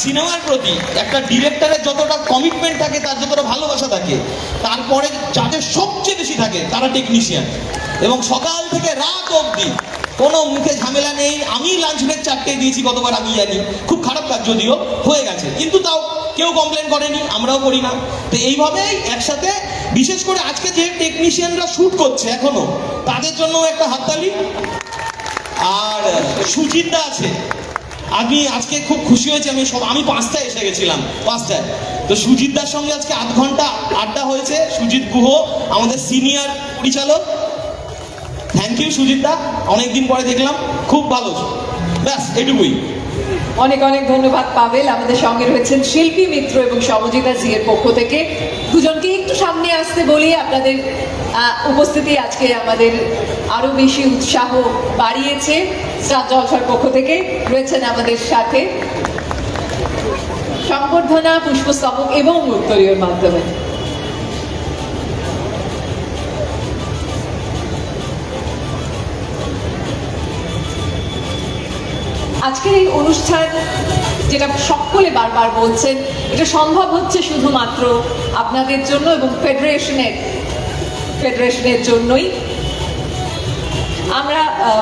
সিনেমার প্রতি একটা ডিরেক্টরের যতটা কমিটমেন্ট থাকে, তার যতটা ভালোবাসা থাকে, তারপরে যাদের সবচেয়ে বেশি থাকে তারা টেকনিশিয়ান। এবং সকাল থেকে রাত অবধি কোনো মুখে ঝামেলা নেই। আমি লাঞ্চ ব্রেক 4টেয় দিয়েছি কতবার আমি জানি, খুব খারাপ কাজ যদিও হয়ে গেছে, কিন্তু তাও কেউ কমপ্লেন করেনি, আমরাও করি না। তো এইভাবেই একসাথে, বিশেষ করে আজকে যে টেকনিশিয়ানরা শ্যুট করছে এখনো, তাদের জন্য একটা হাততালি। আর সুজিতদা আছে, আমি আজকে খুব খুশি হয়েছি। আমি 5টায় এসে গেছিলাম, 5টায়। তো সুজিতদার সঙ্গে আজকে আধ ঘন্টা আড্ডা হয়েছে। সুজিত গুহ আমাদের সিনিয়র পরিচালক। থ্যাংক ইউ সুজিতদা, অনেকদিন পরে দেখলাম, খুব ভালো। ব্যাস এটুকুই। অনেক অনেক ধন্যবাদ পাবেল। আমাদের সঙ্গে রয়েছেন শিল্পী মিত্র এবং সমজিতা জি এর পক্ষ থেকে। দুজনকে একটু সামনে আসতে বলি, আপনাদের উপস্থিতি আজকে আমাদের আরো বেশি উৎসাহ বাড়িয়েছে। স্টার জলসার পক্ষ থেকে রয়েছেন আমাদের সাথে সংবর্ধনা, পুষ্পস্তবক এবং উত্তরীয়র মাধ্যমে। আজকের এই অনুষ্ঠান, যেটা সকলে বারবার বলছেন, এটা সম্ভব হচ্ছে শুধুমাত্র আপনাদের জন্য এবং ফেডারেশনের জন্যই। আমরা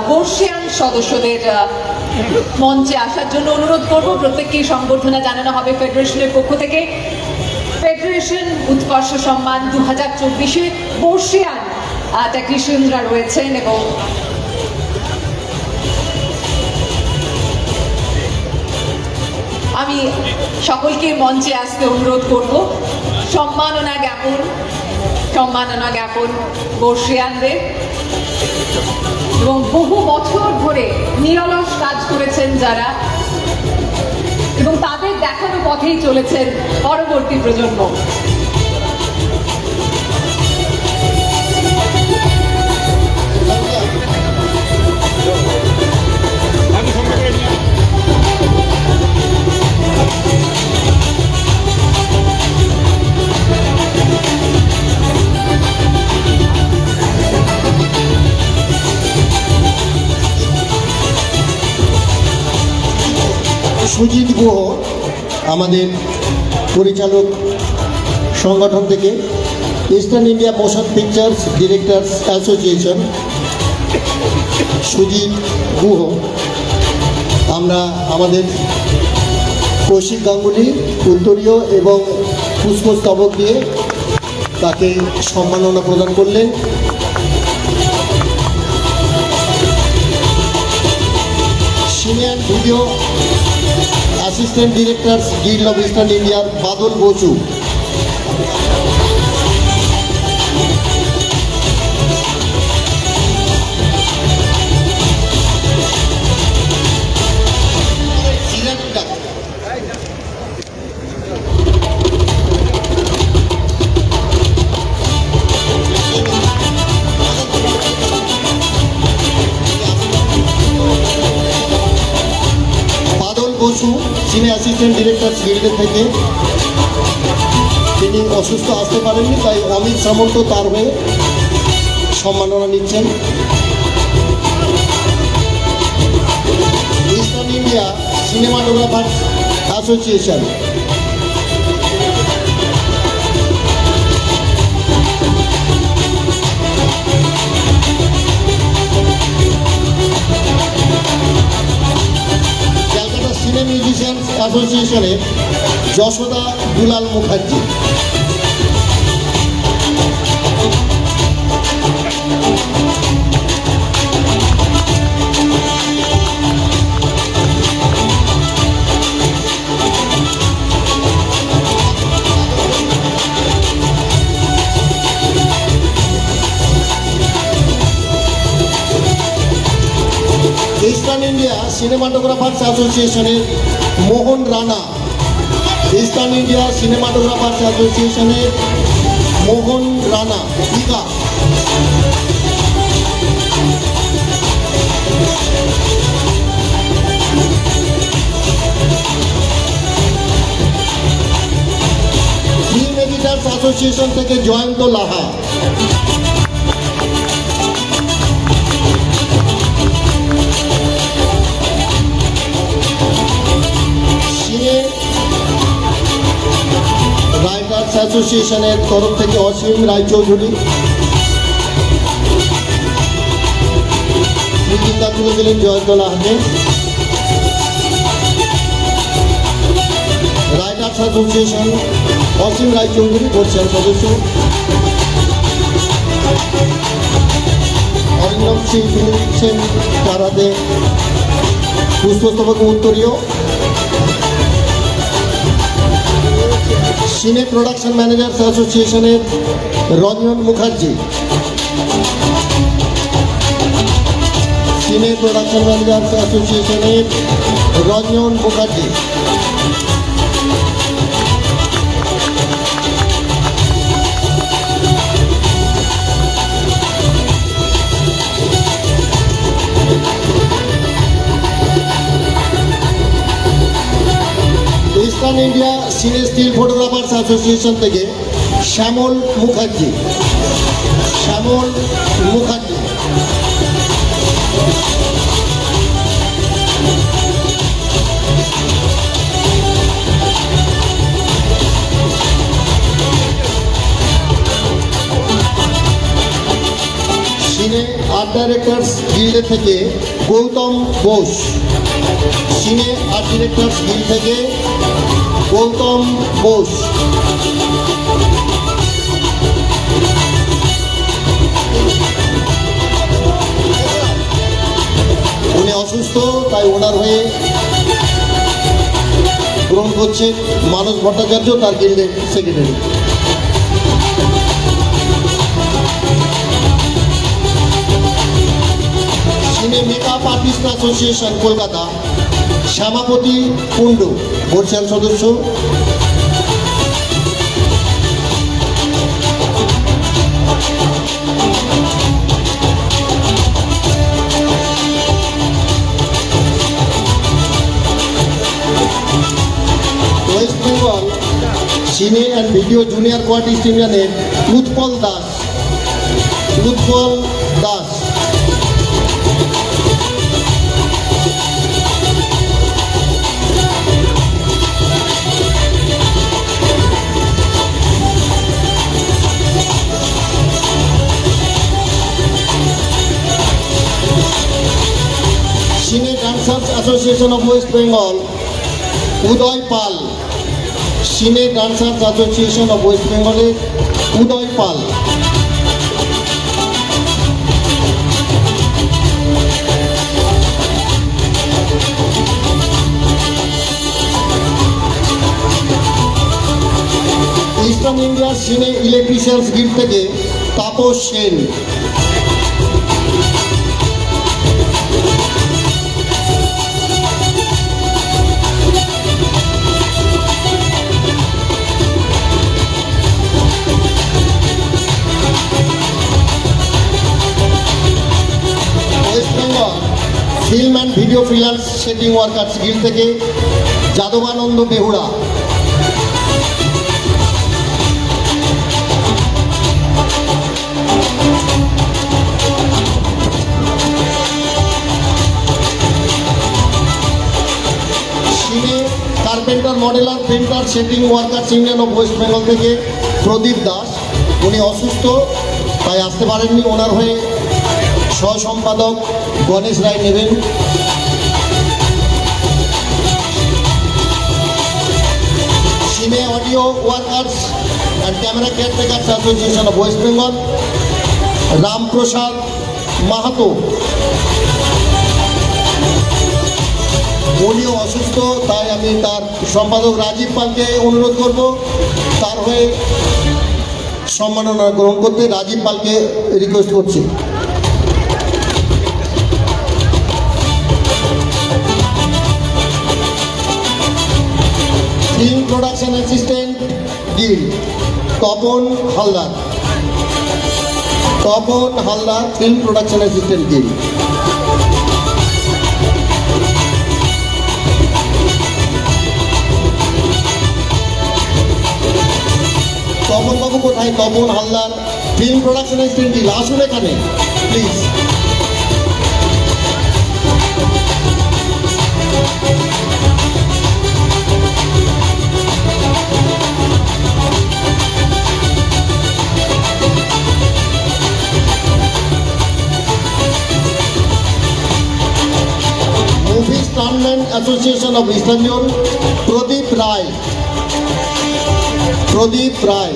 বর্ষিয়ান সদস্যদের মঞ্চে আসার জন্য অনুরোধ করব। প্রত্যেককেই সংবর্ধনা জানানো হবে ফেডারেশনের পক্ষ থেকে। ফেডারেশন উৎকর্ষ সম্মান 2024-এ বর্ষিয়ান টেকনিশিয়ানরা রয়েছেন এবং আমি সকলকে মঞ্চে আসতে অনুরোধ করব। সম্মাননা জ্ঞাপন বর্ষিয়ানদের, এবং বহু বছর ধরে নিরলস কাজ করেছেন যারা, এবং তাদের দেখানো পথেই চলেছেন পরবর্তী প্রজন্ম। সুজিত গুহ আমাদের পরিচালক সংগঠন থেকে, eastern India motion pictures directors association. Sujit Guha, আমরা আমাদের কৌশিক গাঙ্গুলি উত্তরীয় এবং পুষ্পস্তবক দিয়ে তাকে সম্মাননা প্রদান করলেন। Senior video assistant directors guild of eastern ইন্ডিয়ার বাদল বসু। তিনি অ্যাসিস্ট্যান্ট ডিরেক্টর গিল্ডের থেকে, তিনি অসুস্থ আসতে পারেননি, তাই অমিত সামন্ত তার হয়ে সম্মাননা নিচ্ছেন। Eastern India cinematographer association, musician অ্যাসোসিয়েশনের যশোদা দুলাল মুখার্জি, ইস্টার্ন ইন্ডিয়া সিনেমাটোগ্রাফার্স অ্যাসোসিয়েশনের মোহন রানা, ইস্টার্ন ইন্ডিয়া সিনেমাটোগ্রাফার্স অ্যাসোসিয়েশনের মোহন রানা টিকা, ফিল্ম এডিটার্স অ্যাসোসিয়েশন থেকে জয়ন্ত লাহা, অ্যাসোসিয়েশনের তরফ থেকে অসীম রায়চৌধুরী স্মৃতিকা তুলে দিলেন জয়তলা হাতে। রাইটার্স অ্যাসোসিয়েশন অসীম রায়চৌধুরী বর্ষিয়ান সদস্য। অরিন্দম সিং তুলে দিচ্ছেন তার হাতে পুষ্পস্তবক উত্তরীয়। সিনে প্রোডাকশন ম্যানেজার্স অ্যাসোসিয়েশনের রঞ্জন মুখার্জি, সিনে প্রোডাকশন ম্যানেজার্স অ্যাসোসিয়েশনের রঞ্জন মুখার্জি। ইস্টার্ন ইন্ডিয়া সিনে স্টিল ফটোগ্রাফার্স অ্যাসোসিয়েশন থেকে শ্যামল মুখার্জি, শ্যামল মুখার্জি। সিনে আর্ট ডাইরেক্টরস গিল্ড থেকে গৌতম বোস, সিনে আর্ট ডিরেক্টরস গিল্ড থেকে গৌতম বোস। উনি অসুস্থ, তাই ওনার হয়ে গ্রহণ করছে মানস ভট্টাচার্য, তার গিল্ডের secretary. Cine makeup artist association Kolkata Shyamapati Kundu বর্ষিয়ান সদস্য। ওয়েস্ট বেঙ্গল সিনে অ্যান্ড ভিডিও জুনিয়র কোয়ার্টিস্ট ইউনিয়নের Utpal Das, Utpal Das. Cine dancers association of West Bengal Uday Pal, cine dancers association of West বেঙ্গলের Uday Pal. Eastern India cine electricians guild থেকে Tapas Sen, film and video freelance setting workers guild থেকে Jadabananda Behura, cine carpenter modeller painter setting workers union of West Bengal থেকে প্রদীপ দাস, উনি অসুস্থ তাই আসতে পারেননি, ওনার হয়ে সহ সম্পাদক গণেশ রায় নেবেন। Cine audio workers and camera caretakers association of West Bengal Ramprasad Mahato, উনিও অসুস্থ তাই আমি তার সম্পাদক রাজীব পালকে অনুরোধ করব তার হয়ে সম্মাননা গ্রহণ করতে। রাজীব পালকে রিকোয়েস্ট করছি। Film production assistant guild Tapan Haldar, Tapan Haldar film production assistant guild. তপনবাবু কোথায়? Tapan Haldar film production assistant guild, আসুন এখানে please. Association of eastern zone Pradip Roy. Pradip Roy.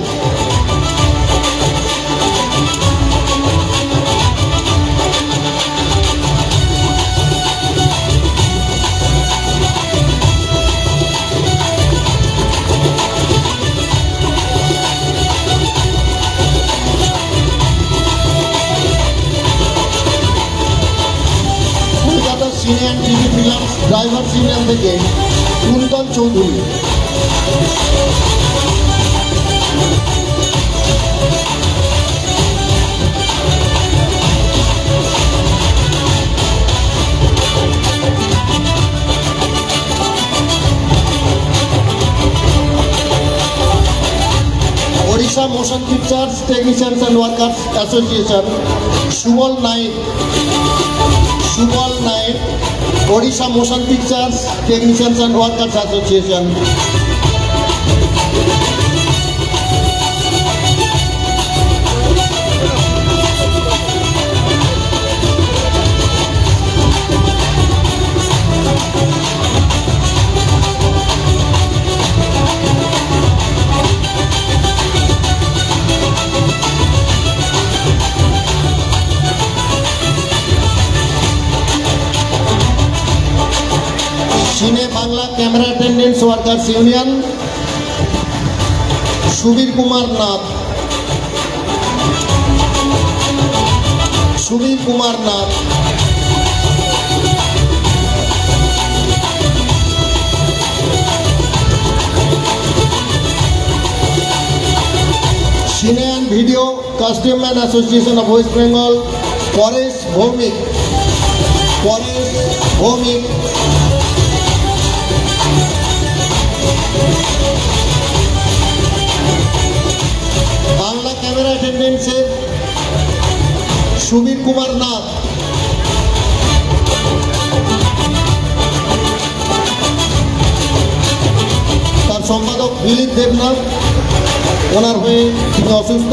Kolkata senior TV films driver senior থেকে Kuntal Chowdhury. Odisha motion pictures technicians and workers association Subal Nayak. Subal Nayak, Odisha motion pictures technicians and workers association. Cine Bangla camera attendants workers union Subir Kumar Nath. Subir Kumar Nath. Cine and video costume man association of West Bengal Paresh Bhowmik. Paresh Bhowmik. Bangla camera অ্যাটেন্ডেন্টসের সুবীর কুমার নাথ। তার সম্পাদক দিলীপ দেবনাথ, ওনার হয়ে তিনি অসুস্থ।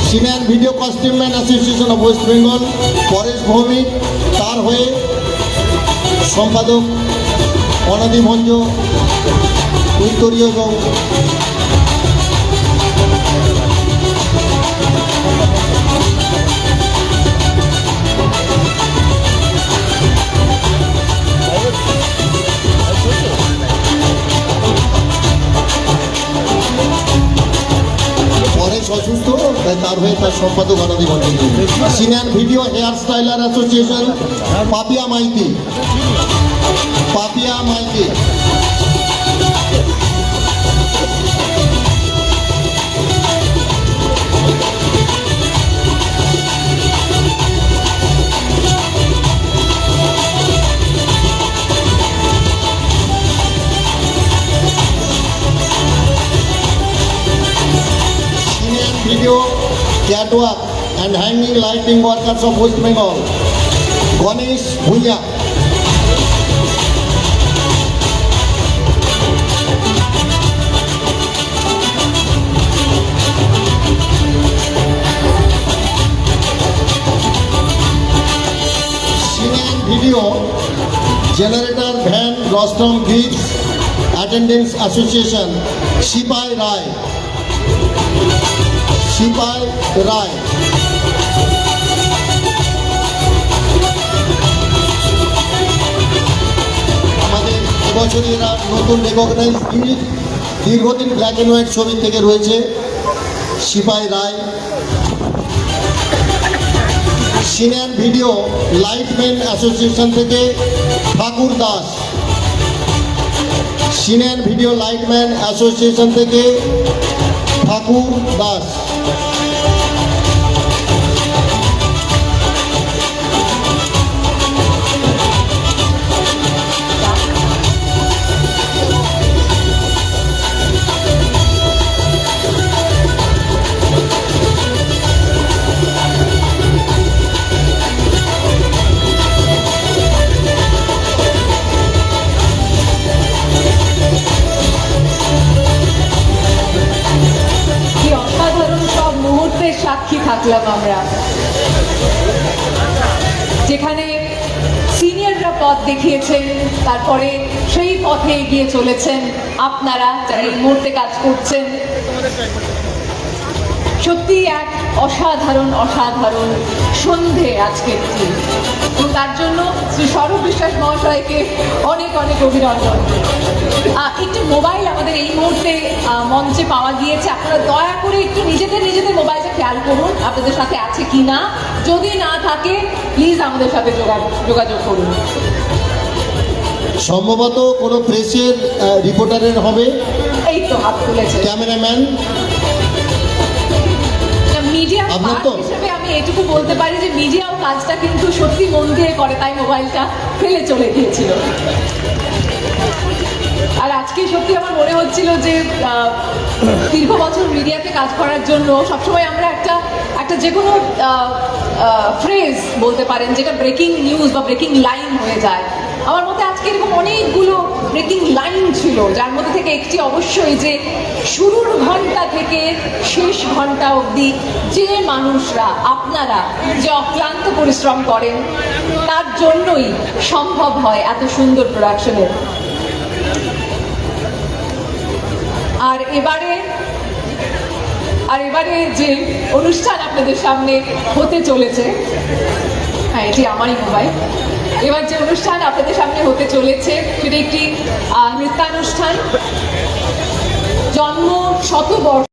Senior video costume man association of West Bengal Paresh Bhowmik, তার হয়ে সম্পাদক অনাদি ভঞ্জ উত্তরীয় এবং পরেশ অসুস্থ, তাই তার হয়ে তার সম্পাদক Anadi Bhanja. Senior video hair styler association Papiya Maiti. Papiya Maiti. Video, catwalk and hanging lighting workers of West Bengal, Ganesh Bhuya. Singing video, generator van Rostam Gibbs, Attendance Association, Shipai Rai. শিপাই রায়। আমাদের এবছরই এরা নতুন রেকগনাইজ ইউনিট, দীর্ঘদিন ব্ল্যাক অ্যান্ড হোয়াইট ছবি থেকে রয়েছে Sipai Roy. Senior video lightman association থেকে Thakur Das. Senior video lightman association থেকে ঠাকুর দাস। সাক্ষী থাকলাম আমরা, যেখানে সিনিয়ররা পথ দেখিয়েছেন, তারপরে সেই পথে এগিয়ে চলেছেন আপনারা যারা এই মুহূর্তে কাজ করছেন। সত্যি এক অসাধারণ অসাধারণ সন্ধে আজকের দিন, এবং তার জন্য শ্রী সৌরভ বিশ্বাস মহাশয়কে অনেক অনেক অভিনন্দন। একটু মোবাইল আমাদের এই মুহূর্তে মঞ্চে পাওয়া গিয়েছে, আপনারা দয়া করে একটু নিজেদের মোবাইলটা খেয়াল করুন আপনাদের সাথে আছে কি না, যদি না থাকে প্লিজ আমাদের সাথে যোগাযোগ করুন। সম্ভবত কোনো প্রেসের রিপোর্টারের হবে, এই তো হাত তুলেছে ক্যামেরাম্যান। মিডিয়া আপনার তো? হিসেবে আমি এটুকু বলতে পারি যে মিডিয়াও কাজটা কিন্তু সত্যি মন দিয়ে করে, তাই মোবাইলটা ফেলে চলে গিয়েছিল। আর আজকে সত্যি আমার মনে হচ্ছিল যে দীর্ঘ বছর মিডিয়াতে কাজ করার জন্য সবসময় আমরা একটা যে কোনো ফ্রেজ বলতে পারেন যেটা ব্রেকিং নিউজ বা ব্রেকিং লাইন হয়ে যায়। আমার মতে আজকে এরকম অনেকগুলো ব্রেকিং লাইন ছিল, যার মধ্যে থেকে একটি অবশ্যই যে শুরুর ঘন্টা থেকে শেষ ঘন্টা অবধি যে মানুষরা আপনারা যে অক্লান্ত পরিশ্রম করেন তার জন্যই সম্ভব হয় এত সুন্দর প্রোডাকশনের। আর এবারে যে অনুষ্ঠান আপনাদের সামনে হতে চলেছে, হ্যাঁ এটি আমারই মোবাইল, এবার যে অনুষ্ঠান আপনাদের সামনে হতে চলেছে সেটা একটি নৃত্যানুষ্ঠান। জন্ম শতবর্ষ